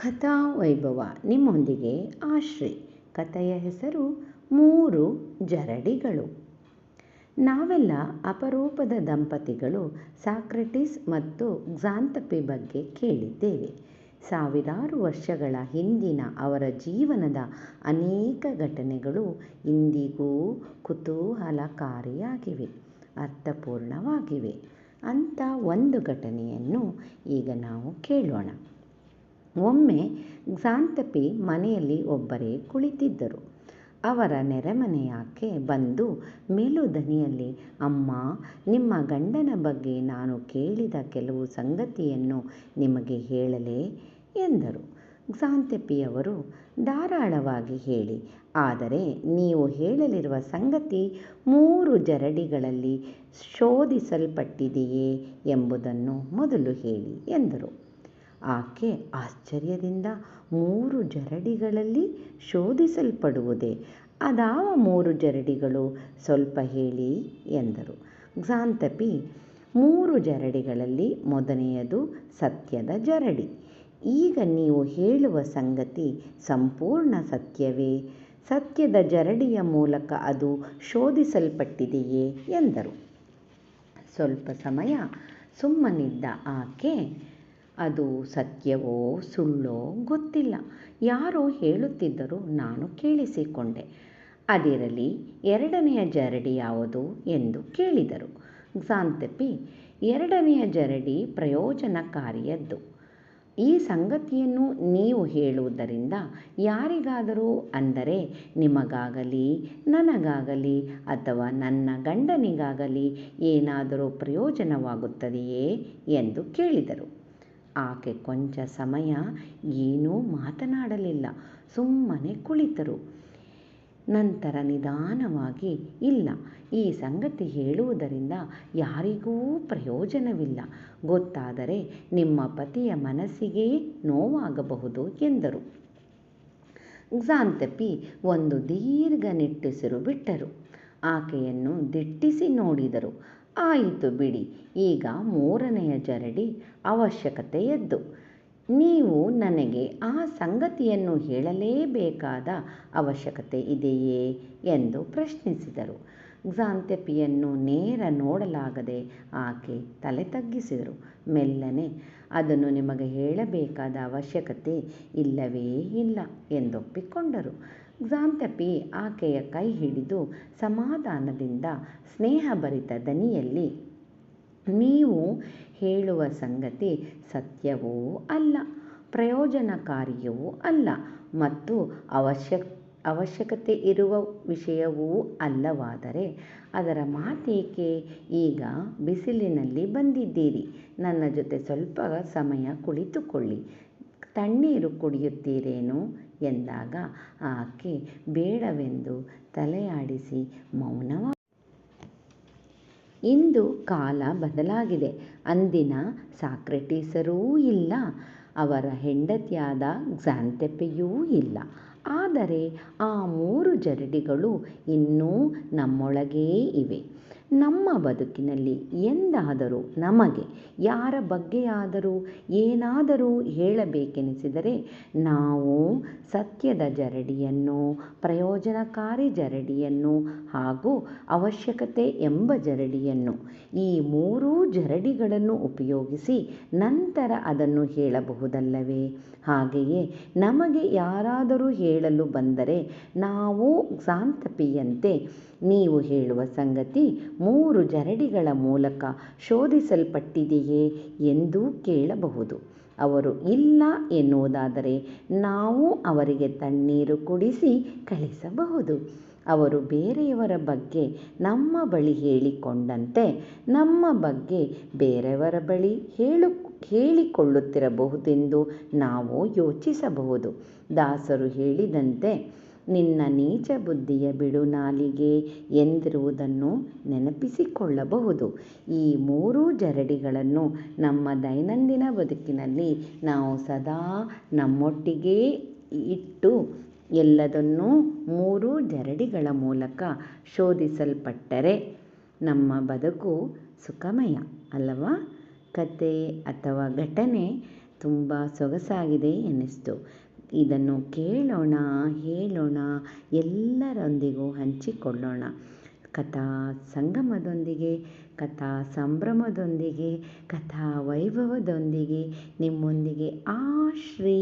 ಕಥಾ ವೈಭವ ನಿಮ್ಮೊಂದಿಗೆ ಆಶ್ರೇ. ಕಥೆಯ ಹೆಸರು 3 ಜರಡಿಗಳು. ನಾವೆಲ್ಲ ಅಪರೂಪದ ದಂಪತಿಗಳು ಸಾಕ್ರೆಟಿಸ್ ಮತ್ತು ಕ್ಸಾಂಥಪೆ ಬಗ್ಗೆ ಕೇಳಿದ್ದೇವೆ. ಸಾವಿರಾರು ವರ್ಷಗಳ ಹಿಂದಿನ ಅವರ ಜೀವನದ ಅನೇಕ ಘಟನೆಗಳು ಇಂದಿಗೂ ಕುತೂಹಲಕಾರಿಯಾಗಿವೆ, ಅರ್ಥಪೂರ್ಣವಾಗಿವೆ. ಅಂಥ ಒಂದು ಘಟನೆಯನ್ನು ಈಗ ನಾವು ಕೇಳೋಣ. ಒಮ್ಮೆ ಕ್ಸಾಂಥಪೆ ಮನೆಯಲ್ಲಿ ಒಬ್ಬರೇ ಕುಳಿತಿದ್ದರು. ಅವರ ನೆರೆಮನೆಯಾಕೆ ಬಂದು ಮೆಲು ದನಿಯಲ್ಲಿ, ಅಮ್ಮ, ನಿಮ್ಮ ಗಂಡನ ಬಗ್ಗೆ ನಾನು ಕೇಳಿದ ಕೆಲವು ಸಂಗತಿಯನ್ನು ನಿಮಗೆ ಹೇಳಲೇ ಎಂದರು. ಕ್ಸಾಂಥಪೆಯವರು, ಧಾರಾಳವಾಗಿ ಹೇಳಿ, ಆದರೆ ನೀವು ಹೇಳಲಿರುವ ಸಂಗತಿ 3 ಜರಡಿಗಳಲ್ಲಿ ಶೋಧಿಸಲ್ಪಟ್ಟಿದೆಯೇ ಎಂಬುದನ್ನು ಮೊದಲು ಹೇಳಿ ಎಂದರು. ಆಕೆ ಆಶ್ಚರ್ಯದಿಂದ, 3 ಜರಡಿಗಳಲ್ಲಿ ಶೋಧಿಸಲ್ಪಡುವುದೇ? ಅದಾವ 3 ಜರಡಿಗಳು, ಸ್ವಲ್ಪ ಹೇಳಿ ಎಂದರು. ಕ್ಸಾಂಥಪೆ, 3 ಜರಡಿಗಳಲ್ಲಿ ಮೊದಲನೆಯದು ಸತ್ಯದ ಜರಡಿ. ಈಗ ನೀವು ಹೇಳುವ ಸಂಗತಿ ಸಂಪೂರ್ಣ ಸತ್ಯವೇ? ಸತ್ಯದ ಜರಡಿಯ ಮೂಲಕ ಅದು ಶೋಧಿಸಲ್ಪಟ್ಟಿದೆಯೇ ಎಂದರು. ಸ್ವಲ್ಪ ಸಮಯ ಸುಮ್ಮನಿದ್ದ ಆಕೆ, ಅದು ಸತ್ಯವೋ ಸುಳ್ಳೋ ಗೊತ್ತಿಲ್ಲ, ಯಾರೋ ಹೇಳುತ್ತಿದ್ದರು, ನಾನು ಕೇಳಿಸಿಕೊಂಡೆ. ಅದಿರಲಿ, ಎರಡನೆಯ ಜರಡಿ ಯಾವುದು ಎಂದು ಕೇಳಿದರು. ಕ್ಸಾಂಥಪೆ, ಎರಡನೆಯ ಜರಡಿ ಪ್ರಯೋಜನಕಾರಿಯದ್ದು. ಈ ಸಂಗತಿಯನ್ನು ನೀವು ಹೇಳುವುದರಿಂದ ಯಾರಿಗಾದರೂ, ಅಂದರೆ ನಿಮಗಾಗಲಿ, ನನಗಾಗಲಿ, ಅಥವಾ ನನ್ನ ಗಂಡನಿಗಾಗಲಿ ಏನಾದರೂ ಪ್ರಯೋಜನವಾಗುತ್ತದೆಯೇ ಎಂದು ಕೇಳಿದರು. ಆಕೆ ಕೊಂಚ ಸಮಯ ಏನೂ ಮಾತನಾಡಲಿಲ್ಲ, ಸುಮ್ಮನೆ ಕುಳಿತರು. ನಂತರ ನಿಧಾನವಾಗಿ, ಇಲ್ಲ, ಈ ಸಂಗತಿ ಹೇಳುವುದರಿಂದ ಯಾರಿಗೂ ಪ್ರಯೋಜನವಿಲ್ಲ. ಗೊತ್ತಾದರೆ ನಿಮ್ಮ ಪತಿಯ ಮನಸ್ಸಿಗೆ ನೋವಾಗಬಹುದು ಎಂದರು. ಕ್ಸಾಂಥಪೆ ಒಂದು ದೀರ್ಘ ನಿಟ್ಟುಸಿರು ಬಿಟ್ಟರು. ಆಕೆಯನ್ನು ದಿಟ್ಟಿಸಿ ನೋಡಿದರು. ಆಯಿತು ಬಿಡಿ, ಈಗ 3ನೆಯ ಜರಡಿ ಅವಶ್ಯಕತೆಯದ್ದು. ನೀವು ನನಗೆ ಆ ಸಂಗತಿಯನ್ನು ಹೇಳಲೇಬೇಕಾದ ಅವಶ್ಯಕತೆ ಇದೆಯೇ ಎಂದು ಪ್ರಶ್ನಿಸಿದರು. ಕ್ಸಾಂಥಪೆಯನ್ನು ನೇರ ನೋಡಲಾಗದೆ ಆಕೆ ತಲೆ ತಗ್ಗಿಸಿದರು. ಮೆಲ್ಲನೆ, ಅದನ್ನು ನಿಮಗೆ ಹೇಳಬೇಕಾದ ಅವಶ್ಯಕತೆ ಇಲ್ಲವೇ ಇಲ್ಲ ಎಂದೊಪ್ಪಿಕೊಂಡರು. ಕ್ಸಾಂಥಪೆ ಆಕೆಯ ಕೈ ಹಿಡಿದು ಸಮಾಧಾನದಿಂದ ಸ್ನೇಹಭರಿತ ದನಿಯಲ್ಲಿ, ನೀವು ಹೇಳುವ ಸಂಗತಿ ಸತ್ಯವೂ ಅಲ್ಲ, ಪ್ರಯೋಜನಕಾರಿಯೂ ಅಲ್ಲ, ಮತ್ತು ಅವಶ್ಯಕತೆ ಇರುವ ವಿಷಯವೂ ಅಲ್ಲವಾದರೆ ಅದರ ಮಾತೇಕೆ? ಈಗ ಬಿಸಿಲಿನಲ್ಲಿ ಬಂದಿದ್ದೀರಿ, ನನ್ನ ಜೊತೆ ಸ್ವಲ್ಪ ಸಮಯ ಕುಳಿತುಕೊಳ್ಳಿ, ತಣ್ಣೀರು ಕುಡಿಯುತ್ತೀರೇನು ಎಂದಾಗ ಆಕೆ ಬೇಡವೆಂದು ತಲೆಯಾಡಿಸಿ ಮೌನವಾದರು. ಇಂದು ಕಾಲ ಬದಲಾಗಿದೆ. ಅಂದಿನ ಸಾಕ್ರೆಟೀಸರೂ ಇಲ್ಲ, ಅವರ ಹೆಂಡತಿಯಾದ ಕ್ಸಾಂಥಪೆಯೂ ಇಲ್ಲ. ಆದರೆ ಆ 3 ಜರಡಿಗಳು ಇನ್ನೂ ನಮ್ಮೊಳಗೇ ಇವೆ. ನಮ್ಮ ಬದುಕಿನಲ್ಲಿ ಎಂದಾದರೂ ನಮಗೆ ಯಾರ ಬಗ್ಗೆಯಾದರೂ ಏನಾದರೂ ಹೇಳಬೇಕೆನಿಸಿದರೆ ನಾವು ಸತ್ಯದ ಜರಡಿಯನ್ನು, ಪ್ರಯೋಜನಕಾರಿ ಜರಡಿಯನ್ನು ಹಾಗೂ ಅವಶ್ಯಕತೆ ಎಂಬ ಜರಡಿಯನ್ನು, ಈ 3 ಜರಡಿಗಳನ್ನು ಉಪಯೋಗಿಸಿ ನಂತರ ಅದನ್ನು ಹೇಳಬಹುದಲ್ಲವೇ? ಹಾಗೆಯೇ ನಮಗೆ ಯಾರಾದರೂ ಹೇಳಲು ಬಂದರೆ ನಾವು ಕ್ಸಾಂಥಪೆಯಂತೆ ನೀವು ಹೇಳುವ ಸಂಗತಿ 3 ಜರಡಿಗಳ ಮೂಲಕ ಶೋಧಿಸಲ್ಪಟ್ಟಿದೆಯೇ ಎಂದು ಕೇಳಬಹುದು. ಅವರು ಇಲ್ಲ ಎನ್ನುವುದಾದರೆ ನಾವು ಅವರಿಗೆ ತಣ್ಣೀರು ಕುಡಿಸಿ ಕಳಿಸಬಹುದು. ಅವರು ಬೇರೆಯವರ ಬಗ್ಗೆ ನಮ್ಮ ಬಳಿ ಹೇಳಿಕೊಂಡಂತೆ ನಮ್ಮ ಬಗ್ಗೆ ಬೇರೆಯವರ ಬಳಿ ಹೇಳಿಕೊಳ್ಳುತ್ತಿರಬಹುದೆಂದು ನಾವು ಯೋಚಿಸಬಹುದು. ದಾಸರು ಹೇಳಿದಂತೆ, ನಿನ್ನ ನೀಚ ಬುದ್ಧಿಯ ಬಿಡು ನಾಲಿಗೆ ಎಂದಿರುವುದನ್ನು ನೆನಪಿಸಿಕೊಳ್ಳಬಹುದು. ಈ 3 ಜರಡಿಗಳನ್ನು ನಮ್ಮ ದೈನಂದಿನ ಬದುಕಿನಲ್ಲಿ ನಾವು ಸದಾ ನಮ್ಮೊಟ್ಟಿಗೇ ಇಟ್ಟು ಎಲ್ಲದನ್ನೂ 3 ಜರಡಿಗಳ ಮೂಲಕ ಶೋಧಿಸಲ್ಪಟ್ಟರೆ ನಮ್ಮ ಬದುಕು ಸುಖಮಯ ಅಲ್ಲವಾ? ಕತೆ ಅಥವಾ ಘಟನೆ ತುಂಬ ಸೊಗಸಾಗಿದೆ ಎನ್ನಿಸ್ತು. ಇದನ್ನು ಕೇಳೋಣ, ಹೇಳೋಣ, ಎಲ್ಲರೊಂದಿಗೂ ಹಂಚಿಕೊಳ್ಳೋಣ. ಕಥಾ ಸಂಗಮದೊಂದಿಗೆ, ಕಥಾ ಸಂಭ್ರಮದೊಂದಿಗೆ, ಕಥಾ ವೈಭವದೊಂದಿಗೆ ನಿಮ್ಮೊಂದಿಗೆ ಶ್ರೀ